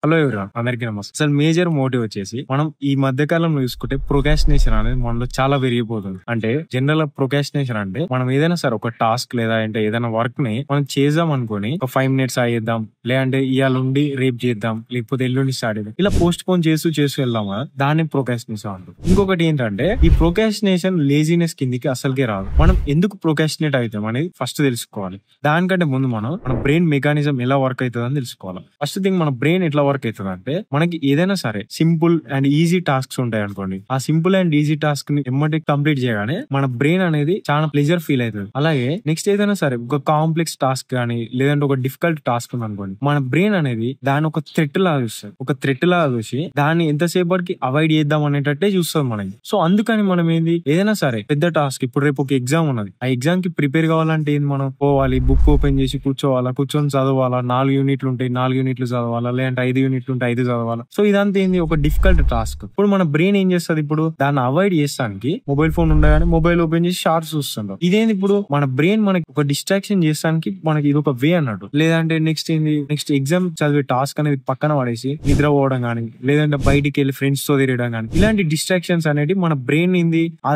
Hello everyone, అందరికీ నమస్తే. అసలు మేజర్ మోటివ్ వచ్చేసి మనం ఈ మధ్య కాలంలో చూసుకుంటే ప్రొకాస్టినేషన్ అనేది మనలో చాలా పెరిగిపోతుంది. అంటే జనరల్ ప్రొకాస్టినేషన్ అంటే మనం ఏదైనా సరే ఒక టాస్క్ లేదా అంటే ఏదైనా వర్క్ ని మనం చేద్దాం అనుకుని ఒక 5 minutes ఆగేద్దాం, లేదంటే ఇవాళ ఉండి రేపు చేద్దాం, లేకపోతే ఎల్లుండి స్టార్ట్ చేద్దాం, ఇలా పోస్ట్ పోన్ చేస్తూ వెళ్దామా, దాన్ని ప్రొకాస్టినేషన్ అంటారు. ఇంకొకటి ఏంటంటే ఈ ప్రొకాస్టినేషన్ లేజినెస్ కిందికి అసలుకే రాదు. మనం ఎందుకు ప్రొకాస్టినేట్ అవుతాం అనేది ఫస్ట్ తెలుసుకోవాలి. దానికంటే ముందు మన బ్రెయిన్ మెకానిజం ఎలా వర్క్ అవుతుంది అని తెలుసుకోవాలి. ఫస్ట్ థింగ్, మన బ్రెయిన్ ఎట్లా వర్క్ అవుతుంది అంటే, మనకి ఏదైనా సరే సింపుల్ అండ్ ఈజీ టాస్క్స్ ఉంటాయి అనుకోండి, ఆ సింపుల్ అండ్ ఈజీ టాస్క్ ని ఎమ్మటి కంప్లీట్ చేయగానే మన బ్రెయిన్ అనేది చాలా ప్లెజర్ ఫీల్ అవుతుంది. అలాగే నెక్స్ట్ ఏదైనా సరే ఒక కాంప్లెక్స్ టాస్క్ కానీ లేదంటే ఒక డిఫికల్ట్ టాస్క్ ఉంది అనుకోండి, మన బ్రెయిన్ అనేది దాని ఒక థ్రెట్ లాగా చూస్తుంది. ఒక థ్రెట్ లాగా చూసి దాన్ని ఎంతసేపటికి అవాయిడ్ చేద్దాం అనేటట్టే చూస్తుంది మనకి. సో అందుకని మనం ఏదైనా సరే పెద్ద టాస్క్, ఇప్పుడు రేపు ఒక ఎగ్జామ్ ఉన్నది, ఆ ఎగ్జామ్ కి ప్రిపేర్ కావాలంటే ఏంది, మనం పోవాలి, బుక్ ఓపెన్ చేసి కూర్చొని చదవాలా, 4 యూనిట్లు ఉంటాయి 4 యూనిట్లు చదవాలా, లేదంటే 5 యూనిట్లు ఉంటే 5 చదవాలా. సో ఇదంతా ఏంది, ఒక డిఫికల్ట్ టాస్క్. ఇప్పుడు మన బ్రెయిన్ ఏం చేస్తుంది, ఇప్పుడు దాన్ని అవాయిడ్ చేస్తానికి మొబైల్ ఫోన్ ఉండగానే మొబైల్ ఓపెన్ చేసి షార్ట్స్ చూస్తుంటాం. ఇదేంది, ఇప్పుడు మన బ్రెయిన్ మనకి ఒక డిస్ట్రాక్షన్ చేస్తానికి మనకి ఇది ఒక వే అన్నట్టు. లేదంటే నెక్స్ట్ ఎగ్జామ్ చదివే టాస్క్ అనేది పక్కన పడేసి నిద్రపోవడం కానీ, లేదంటే బయటికి వెళ్ళి ఫ్రెండ్స్ తో తిరగడం కానీ, ఇలాంటి డిస్ట్రాక్షన్స్ అనేది మన బ్రెయిన్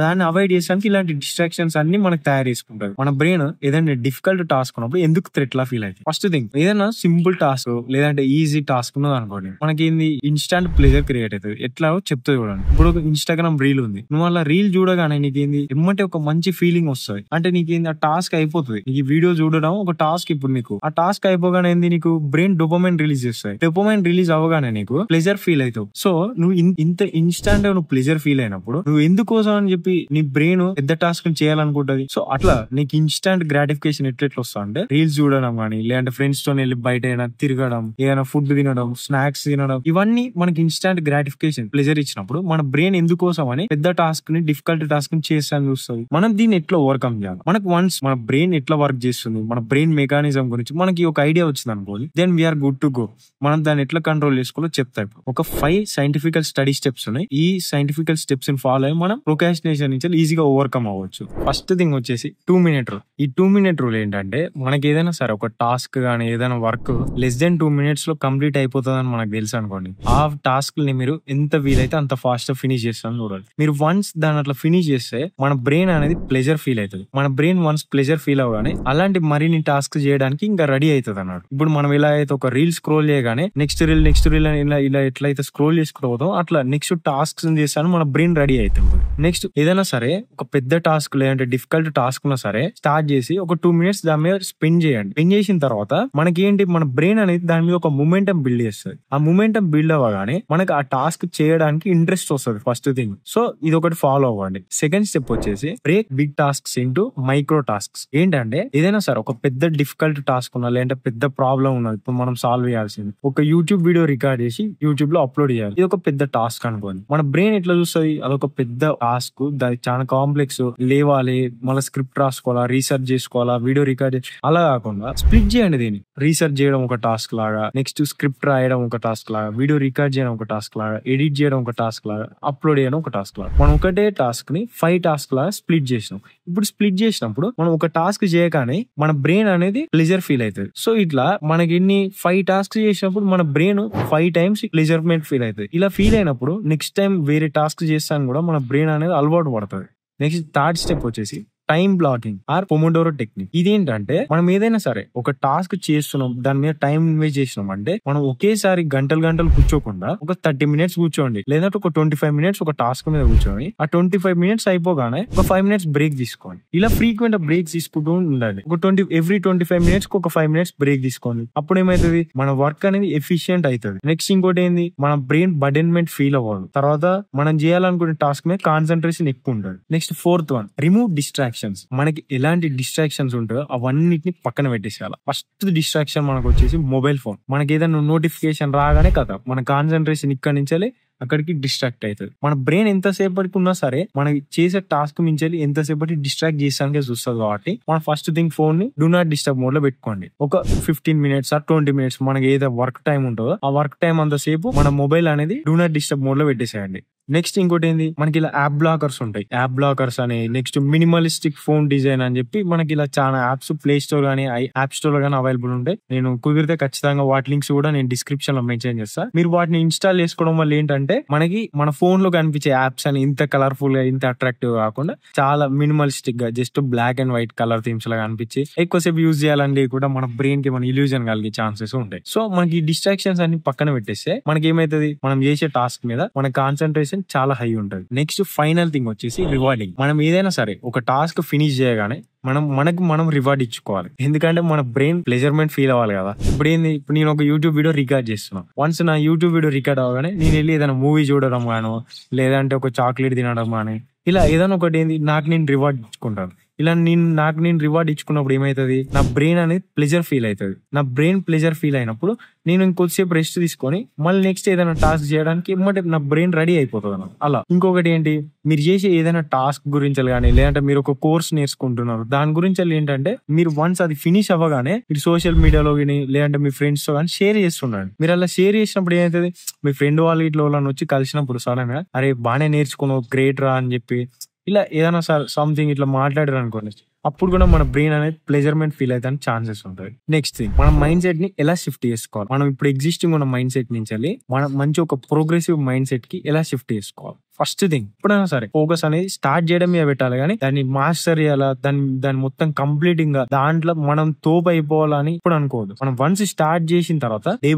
దాన్ని అవాయిడ్ చేసానికి ఇలాంటి డిస్ట్రాక్షన్స్ అన్ని మనకు తయారు చేసుకుంటారు. మన బ్రెయిన్ ఏదైనా డిఫికల్ట్ టాస్క్ ఉన్నప్పుడు ఎందుకు థ్రెట్ లా ఫీల్ అవుతుంది. ఫస్ట్ థింగ్, ఏదైనా సింపుల్ టాస్క్ లేదంటే ఈజీ టాస్క్ ఉన్నది అనుకోండి, మనకి ఇన్స్టాంట్ ప్లెజర్ క్రియేట్ అవుతుంది. ఎట్లా చెప్తే చూడండి, ఇప్పుడు ఒక ఇన్స్టాగ్రామ్ రీల్ ఉంది, నువ్వు అలా రీల్ చూడగానే నీకేంది ఎమ్మటే ఒక మంచి ఫీలింగ్ వస్తుంది. అంటే నీకేంది, ఆ టాస్క్ అయిపోతుంది. నీకు వీడియో చూడడం ఒక టాస్క్. ఇప్పుడు నీకు ఆ టాస్క్ అయిపోగానే నీకు బ్రెయిన్ డోపమైన్ రిలీజ్ చేస్తాయి. డోపమైన్ రిలీజ్ అవ్వగానే నీకు ప్లెజర్ ఫీల్ అవుతావు. సో నువ్వు ఇంత ఇన్స్టాంట్ నువ్వు ప్లెజర్ ఫీల్ అయినప్పుడు నువ్వు ఎందుకోసం అని చెప్పి నీ బ్రెయిన్ పెద్ద టాస్క్ చేయాలనుకుంటది. సో అట్లా నీకు ఇన్స్టాంట్ గ్రాటిఫికేషన్ ఎట్లా వస్తా అంటే, రీల్స్ చూడడం కానీ, లేదంటే ఫ్రెండ్స్ తో వెళ్ళి బయట తిరగడం, ఏదైనా ఫుడ్ తినడం, స్నాక్స్ తినడం, ఇవన్నీ మనకి ఇన్స్టాంట్ గ్రాటిఫికేషన్ ప్లెజర్ ఇచ్చినప్పుడు మన బ్రెయిన్ ఎందుకోసం అని పెద్ద టాస్క్ ని డిఫికల్ట్ టాస్క్ ని చేస్తాను చూస్తుంది. మనం దీన్ని ఎట్లా ఓవర్కమ్ చేయాలి, మనకు వన్స్ మన బ్రెయిన్ ఎట్లా వర్క్ చేస్తుంది, మన బ్రెయిన్ మెకానిజం గురించి మనకి ఒక ఐడియా వచ్చింది అనుకోండి, then we're good to go. మనం దాన్ని ఎట్లా కంట్రోల్ చేసుకోవాలో చెప్తాయి. ఒక 5 సైంటిఫికల్ స్టడీ స్టెప్స్ ఉన్నాయి. ఈ సైంటిఫికల్ స్టెప్స్ ని ఫాలో అయ్యి మనం ప్రొకాస్టినేషన్ నుంచి ఈజీగా ఓవర్కమ్ అవ్వచ్చు. ఫస్ట్ థింగ్ వచ్చేసి 2 minute రూల్. ఈ 2 minute రూల్ ఏంటంటే, మనకి ఏదైనా సరే ఒక టాస్క్ కానీ ఏదైనా వర్క్ లెస్ దెన్ 2 minutes లో కంప్లీట్ అయిపోతుందని మనకు తెలుసు అనుకోండి, ఆ టాస్క్ ని మీరు ఎంత వీలైతే అంత ఫాస్ట్ గా ఫినిష్ చేస్తాను చూడాలి. మీరు వన్స్ దాని అట్లా ఫినిష్ చేస్తే మన బ్రెయిన్ అనేది ప్లెజర్ ఫీల్ అవుతుంది. మన బ్రెయిన్ వన్స్ ప్లెజర్ ఫీల్ అవగానే అలాంటి మరిన్ని టాస్క్ చేయడానికి ఇంకా రెడీ అవుతుంది అన్నాడు. ఇప్పుడు మనం ఎలా అయితే ఒక రీల్ స్క్రోల్ చేయగానే నెక్స్ట్ రీల్ ఇలా ఎట్లయితే స్క్రోల్ చేసుకుంటూ పోతాం, అట్లా నెక్స్ట్ టాస్క్ చేస్తాను మన బ్రెయిన్ రెడీ అవుతుంది. నెక్స్ట్ ఏదైనా సరే ఒక పెద్ద టాస్క్ లేదంటే డిఫికల్ట్ టాస్క్ ఉన్నా సరే స్టార్ట్ చేసి ఒక 2 minutes దాని మీద స్పెండ్ చేయండి. స్పెండ్ చేసిన తర్వాత మనకి మన బ్రెయిన్ అనేది దాని మీద ఒక మొమెంటం బిల్డ్ చేస్తుంది. ఆ మొమెంటం బిల్డ్ అవ్వగానే మనకి ఆ టాస్క్ చేయడానికి ఇంట్రెస్ట్ వస్తుంది. ఫస్ట్ థింగ్, సో ఇది ఒకటి ఫాలో అవ్వండి. సెకండ్ స్టెప్ వచ్చేసి break big tasks into micro tasks. ఏంటంటే ఏదైనా సరే ఒక పెద్ద డిఫికల్ట్ టాస్క్ ఉన్నా లేదంటే పెద్ద ప్రాబ్లం ఉన్నది, ఇప్పుడు మనం సాల్వ్ చేయాల్సింది, ఒక యూట్యూబ్ వీడియో రికార్డ్ చేసి యూట్యూబ్ లో అప్లోడ్ చేయాలి. ఇది ఒక పెద్ద టాస్క్ అనుకోండి. మన బ్రెయిన్ ఎట్లా చూస్తుంది, అదొక పెద్ద టాస్క్, దానికి చాలా కాంప్లెక్స్, లేవాలి, మళ్ళీ స్క్రిప్ట్ రాసుకోవాలా, రీసెర్చ్ చేసుకోవాలా, వీడియో రికార్డ్ అలా కాకుండా స్ప్లిట్ చేయండి. దీన్ని రీసెర్చ్ చేయడం ఒక టాస్క్ లాగా, నెక్స్ట్ స్క్రిప్ట్ రాయడం ఒక టాస్క్ లాగా, వీడియో రికార్డ్ చేయడం ఒక టాస్క్ లాగా, ఎడిట్ చేయడం ఒక టాస్క్ లాగా, అప్లోడ్ చేయడం ఒక టాస్క్ లాగా. మనం ఒకటే టాస్క్ ని 5 టాస్క్ లాగా స్ప్లిట్ చేసినాం. ఇప్పుడు స్ప్లిట్ చేసినప్పుడు మనం ఒక టాస్క్ చేయగానే మన బ్రెయిన్ అనేది ప్లెజర్ ఫీల్ అవుతుంది. సో ఇట్లా మనకి 5 టాస్క్ చేసినప్పుడు మన బ్రెయిన్ 5 times ప్లెజర్మెంట్ ఫీల్ అవుతుంది. ఇలా ఫీల్ అయినప్పుడు నెక్స్ట్ టైం వేరే టాస్క్ చేస్తాను కూడా మన బ్రెయిన్ అనేది అలవాటు పడుతుంది. నెక్స్ట్ థర్డ్ స్టెప్ వచ్చేసి time blocking or pomodoro technique. ఇదేంటంటే మనం ఏదైనా సరే ఒక టాస్క్ చేస్తున్నాం, దాని మీద టైం ఇన్వెస్ట్ చేసినాం అంటే మనం ఒకేసారి గంటలు కూర్చోకుండా ఒక 30 minutes కూర్చోండి, లేదంటే ఒక 25 minutes ఒక టాస్క్ మీద కూర్చోండి. ఆ 25 minutes అయిపోగానే ఒక 5 minutes బ్రేక్ తీసుకోండి. ఇలా ఫ్రీక్వెంట్ బ్రేక్స్ తీసుకుంటూ ఉండాలి. ఎవ్రీ 25 minutes ఒక 5 minutes బ్రేక్ తీసుకోండి. అప్పుడు ఏమైతుంది, మన వర్క్ అనేది ఎఫిషియెంట్ అవుతుంది. నెక్స్ట్ ఇంకోటి ఏంది, మన బ్రెయిన్ బర్డెన్మెంట్ ఫీల్ అవ్వదు. తర్వాత మనం చేయాలనుకునే టాస్క్ మీద కాన్సన్ట్రేషన్ ఎక్కువ ఉంటుంది. Next 4th one, remove distraction. మనకి ఎలాంటి డిస్ట్రాక్షన్స్ ఉంటాయో అవన్నిటిని పక్కన పెట్టేసేయాలి. ఫస్ట్ డిస్ట్రాక్షన్ మనకు వచ్చేసి మొబైల్ ఫోన్. మనకి ఏదైనా నోటిఫికేషన్ రాగానే కదా మన కాన్సన్ట్రేషన్ ఇక్కడ నుంచి అక్కడికి డిస్ట్రాక్ట్ అవుతుంది. మన బ్రెయిన్ ఎంతసేపటికి ఉన్నా సరే మనం చేసే టాస్క్ మించి ఎంతసేపటి డిస్ట్రాక్ట్ చేసానికే చూస్తుంది. కాబట్టి మనం ఫస్ట్ థింగ్ ఫోన్ ని డూ నాట్ డిస్టర్బ్ మోడ్ లో పెట్టుకోండి. ఒక 15 minutes ఆర్ 20 minutes మనకి ఏదో వర్క్ టైం ఉంటుందో ఆ వర్క్ టైం అంతసేపు మన మొబైల్ అనేది డూ నాట్ డిస్టర్బ్ మోడ్ లో పెట్టేసేయండి. నెక్స్ట్ ఇంకోటి ఏంది, మనకి ఇలా యాప్ బ్లాకర్స్ ఉంటాయి. యాప్ బ్లాకర్స్ అని, నెక్స్ట్ మినిమలిస్టిక్ ఫోన్ డిజైన్ అని చెప్పి మనకి ఇలా చాలా యాప్స్ ప్లే స్టోర్ గానీ యాప్ స్టోర్ లో గానీ అవైలబుల్ ఉంటాయి. నేను కుదిరితే ఖచ్చితంగా వాటి లింక్స్ కూడా నేను డిస్క్రిప్షన్ లో మెన్షన్ చేస్తా. మీరు వాటిని ఇన్స్టాల్ చేసుకోవడం వల్ల ఏంటంటే మనకి మన ఫోన్ లో కనిపించే యాప్స్ అని ఇంత కలర్ఫుల్ గా, ఇంత అట్రాక్టివ్ కాకుండా చాలా మినిమలిస్టిక్ గా just black and white colour themes లాగా అనిపించి ఎక్కువసేపు యూజ్ చేయాలని కూడా మన బ్రెయిన్ కి మన ఇల్యూజన్ కలిగే ఛాన్సెస్ ఉంటాయి. సో మనకి డిస్ట్రాక్షన్స్ అన్ని పక్కన పెట్టేస్తే మనకి ఏమైతుంది, మనం చేసే టాస్క్ మీద మన కాన్సన్ట్రేషన్ చాలా హై ఉంటుంది. నెక్స్ట్ ఫైనల్ థింగ్ వచ్చేసి రివార్డింగ్. మనం ఏదైనా సరే ఒక టాస్క్ ఫినిష్ చేయగానే మనం రివార్డ్ ఇచ్చుకోవాలి. ఎందుకంటే మన బ్రెయిన్ ప్లెజర్మెంట్ ఫీల్ అవ్వాలి కదా. ఇప్పుడు ఏంది, ఇప్పుడు నేను ఒక యూట్యూబ్ వీడియో రికార్డ్ చేస్తున్నాను. వన్స్ నా యూట్యూబ్ వీడియో రికార్డ్ అవ్వగానే నేను వెళ్ళి ఏదైనా మూవీ చూడడం గాను, లేదంటే ఒక చాక్లెట్ తినడం కానీ, ఇలా ఏదైనా ఒకటి ఏంది నాకు నేను రివార్డ్ ఇచ్చుకుంటాను. ఇలా నేను రివార్డ్ ఇచ్చుకున్నప్పుడు ఏమైతుంది, నా బ్రెయిన్ అనేది ప్లెజర్ ఫీల్ అవుతుంది. నా బ్రెయిన్ ప్లెజర్ ఫీల్ అయినప్పుడు నేను ఇంకొద్దిసేపు రెస్ట్ తీసుకొని మళ్ళీ నెక్స్ట్ ఏదైనా టాస్క్ చేయడానికి నా బ్రెయిన్ రెడీ అయిపోతుంది. అలా ఇంకొకటి ఏంటి, మీరు చేసే ఏదైనా టాస్క్ గురించి కానీ, లేదంటే మీరు ఒక కోర్స్ నేర్చుకుంటున్నారు దాని గురించి ఏంటంటే మీరు వన్స్ అది ఫినిష్ అవ్వగానే మీరు సోషల్ మీడియాలో కానీ, లేదంటే మీ ఫ్రెండ్స్ తో కానీ షేర్ చేస్తున్నాడు. మీరు అలా షేర్ చేసినప్పుడు ఏమవుతుంది, మీ ఫ్రెండ్ వాళ్ళు ఇట్లా వాళ్ళని వచ్చి కలిసినప్పుడు సడన్ గా అరే బాగానే నేర్చుకున్నావు, గ్రేట్ రా అని చెప్పి ఇలా ఏదైనా సంథింగ్ ఇట్లా మాట్లాడారు అనుకోండి, అప్పుడు కూడా మన బ్రెయిన్ అనేది ప్లెజర్మెంట్ ఫీల్ అయితే ఛాన్సెస్ ఉంటుంది. నెక్స్ట్ థింగ్, మన మైండ్ సెట్ ని ఎలా షిఫ్ట్ చేసుకోవాలి. మనం ఇప్పుడు ఎగ్జిస్టింగ్ ఉన్న మైండ్ సెట్ నుంచి మనం మంచి ఒక ప్రోగ్రెసివ్ మైండ్ సెట్ కి ఎలా షిఫ్ట్ చేసుకోవాలి. ఫస్ట్ థింగ్, ఎప్పుడైనా సరే ఫోకస్ అనేది స్టార్ట్ చేయడం మీద పెట్టాలి, కానీ దాన్ని మాస్టర్ చేయాలా, దాన్ని మొత్తం కంప్లీటింగ్ గా దాంట్లో మనం తోపు అయిపోవాలని ఇప్పుడు అనుకోవద్దు. మనం వన్స్ స్టార్ట్ చేసిన తర్వాత డే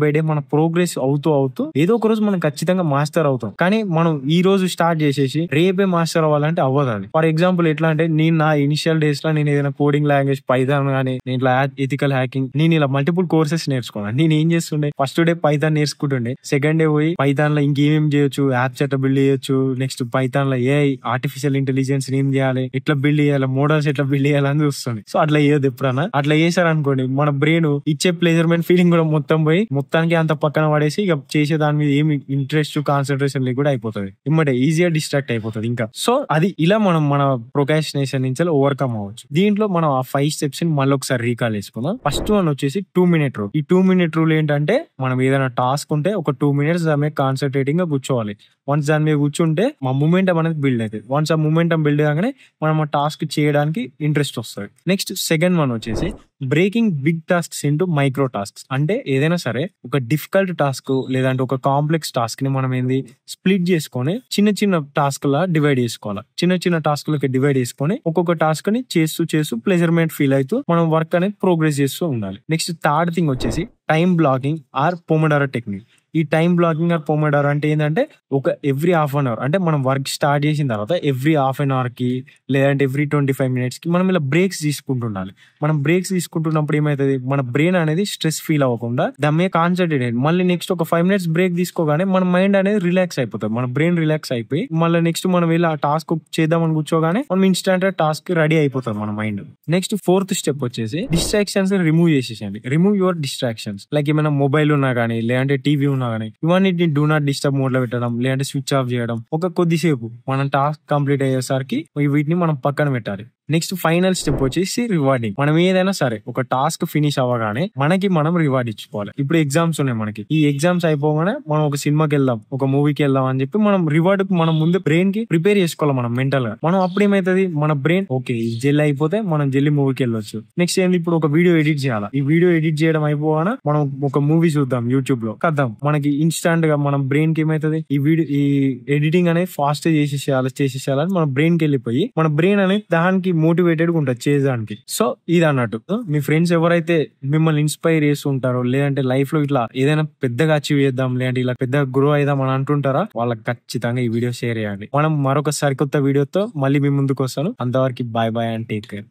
బై డే మన ప్రోగ్రెస్ అవుతూ ఏదో ఒక రోజు మనం ఖచ్చితంగా మాస్టర్ అవుతాం. కానీ మనం ఈ రోజు స్టార్ట్ చేసేసి రేపే మాస్టర్ అవ్వాలంటే అవ్వదు. అది ఫర్ ఎగ్జాంపుల్ ఎట్లా అంటే, నేను నా ఇనిషియల్ డేస్ లో నేను ఏదైనా కోడింగ్ లాంగ్వేజ్ పైథాన్ కానీ, నేను ఇట్లా ఎథికల్ హ్యాకింగ్, నేను ఇలా మల్టిపుల్ కోర్సెస్ నేర్చుకున్నాను. నేను ఏం చేస్తుండే, ఫస్ట్ డే పైథాన్ నేర్చుకుంటుండే, సెకండ్ డే పోయి పైథాన్ లో ఇంకేమేం చేయొచ్చు, యాప్స్ ఎట్లా బిల్డ్ చేయొచ్చు, నెక్స్ట్ పైథాన్ లో ఏఐ ఆర్టిఫిషియల్ ఇంటెలిజెన్స్ ఏం చేయాలి, ఎట్లా బిల్డ్ చేయాలి, మోడల్స్ ఎట్లా బిల్డ్ చేయాలని చూస్తుంది. సో అట్లా చేయదు. ఎప్పుడన్నా అట్లా చేశారనుకోండి, మన బ్రెయిన్ ఇచ్చే ప్లెజర్మెంట్ ఫీలింగ్ కూడా మొత్తం పోయి మొత్తానికి అంత పక్కన పడేసి ఇక చేసే దాని మీద ఏమి ఇంట్రెస్ట్ కాన్సన్ట్రేషన్ కూడా అయిపోతుంది. ఇమ్మటే ఈజీగా డిస్ట్రాక్ట్ అయిపోతుంది ఇంకా. సో అది ఇలా మనం మన ప్రొకాస్టినేషన్ నుంచి ఓవర్కమ్ అవ్వచ్చు. దీంట్లో మనం ఆ 5 స్టెప్స్ ని మళ్ళీ ఒకసారి రీకాల్ చేసుకుందాం. ఫస్ట్ వన్ వచ్చేసి 2 minute రూల్. ఈ 2 minute రూల్ ఏంటంటే, మనం ఏదైనా టాస్క్ ఉంటే ఒక 2 minutes దాని మీద కాన్సన్ట్రేటింగ్ గా కూర్చోవాలి. వన్స్ దాని మీద కూర్చుంటే మా మూమెంటం అనేది బిల్డ్ అవుతుంది. వన్స్ ఆ మూమెంటం బిల్డ్ కాగానే మనం ఆ టాస్క్ చేయడానికి ఇంట్రెస్ట్ వస్తుంది. నెక్స్ట్ సెకండ్ వన్ వచ్చేసి breaking big tasks into micro tasks. అంటే ఏదైనా సరే ఒక డిఫికల్ట్ టాస్క్ లేదంటే ఒక కాంప్లెక్స్ టాస్క్ ని మనం ఏంది స్ప్లిట్ చేసుకొని చిన్న చిన్న టాస్క్ లా డివైడ్ చేసుకోవాలి. చిన్న టాస్క్ లకి డివైడ్ చేసుకొని ఒక్కొక్క టాస్క్ ని చేస్తూ ప్లెజర్మెంట్ ఫీల్ అవుతూ మనం వర్క్ అనేది ప్రోగ్రెస్ చేస్తూ ఉండాలి. నెక్స్ట్ థర్డ్ థింగ్ వచ్చేసి టైం బ్లాకింగ్ ఆర్ పొమోడారో టెక్నిక్. ఈ టైం బ్లాకింగ్ ఆర్ పొమోడారో అంటే ఏంటంటే, ఒక ఎవ్రీ హాఫ్ అన్ అవర్, అంటే మనం వర్క్ స్టార్ట్ చేసిన తర్వాత ఎవ్రీ హాఫ్ అన్ అవర్ కి లేదంటే ఎవ్రీ 25 minutes కి మనం ఇలా బ్రేక్స్ తీసుకుంటుండాలి. మనం బ్రేక్స్ తీసుకుంటున్నప్పుడు ఏమవుతుంది, మన బ్రెయిన్ అనేది స్ట్రెస్ ఫీల్ అవ్వకుండా దాని మీద కాన్సన్ట్రేట్ అయ్యి మళ్ళీ నెక్స్ట్ ఒక 5 minutes బ్రేక్ తీసుకోగానే మన మైండ్ అనేది రిలాక్స్ అయిపోతుంది. మన బ్రెయిన్ రిలాక్స్ అయిపోయి మళ్ళీ నెక్స్ట్ మనం వెళ్ళి ఆ టాస్క్ చేద్దామని కూర్చోగానే మనం ఇన్స్టాంట్ టాస్క్ రెడీ అయిపోతుంది మన మైండ్. నెక్స్ట్ ఫోర్త్ స్టెప్ వచ్చేసి డిస్ట్రాక్షన్స్ రిమూవ్ చేసేసండి. Remove your distractions. లైక్ ఏమైనా మొబైల్ ఉన్నా కానీ, లేదంటే టీవీ ఉన్నా కానీ, ఇవన్నీ డూ నాట్ డిస్టర్బ్ మోడ్ లో పెట్టడం, లేదంటే స్విచ్ ఆఫ్ చేయడం. ఒక కొద్దిసేపు మనం టాస్క్ కంప్లీట్ అయ్యేసరికి వీటిని మనం పక్కన పెట్టాలి. నెక్స్ట్ ఫైనల్ స్టెప్ వచ్చేసి రివార్డింగ్. మనం ఏదైనా సరే ఒక టాస్క్ ఫినిష్ అవ్వగానే మనకి మనం రివార్డ్ ఇచ్చుకోవాలి. ఇప్పుడు ఎగ్జామ్స్ ఉన్నాయి మనకి, ఈ ఎగ్జామ్స్ అయిపోగానే మనం ఒక సినిమాకి వెళ్దాం, ఒక మూవీకి వెళ్దాం అని చెప్పి మనం రివార్డ్ మనం ముందు బ్రెయిన్ కి ప్రిపేర్ చేసుకోవాలి. మనం మెంటల్ గా మనం అప్పుడు ఏమైతుంది, మన బ్రెయిన్ ఓకే ఈ జెల్ అయిపోతే మనం జల్లి మూవీకి వెళ్ళొచ్చు. నెక్స్ట్ ఏంటి, ఇప్పుడు ఒక వీడియో ఎడిట్ చేయాలి. ఈ వీడియో ఎడిట్ చేయడం అయిపోగానే మనం ఒక మూవీ చూద్దాం యూట్యూబ్ లో కద్దాం. మనకి ఇన్స్టాంట్ గా మన బ్రెయిన్ కి ఏమైతుంది, ఈ ఎడిటింగ్ అనేది ఫాస్ట్ చేసేసేయాలని మన బ్రెయిన్ కి వెళ్ళిపోయి మన బ్రెయిన్ అనేది దానికి మోటివేటెడ్ గా ఉంటుంది చేయడానికి. సో ఇది అన్నట్టు మీ ఫ్రెండ్స్ ఎవరైతే మిమ్మల్ని ఇన్స్పైర్ చేస్తూ ఉంటారో, లేదంటే లైఫ్ లో ఇట్లా ఏదైనా పెద్దగా అచీవ్ చేద్దాం, లేదంటే ఇలా పెద్దగా గ్రో అయిదాం అని అంటుంటారా, వాళ్ళకి ఖచ్చితంగా ఈ వీడియో షేర్ చేయండి. మనం మరొక సరికొత్త వీడియోతో మళ్ళీ మీ ముందుకు వస్తాను. అంతవరకు బాయ్ అండ్ టేక్ కేర్.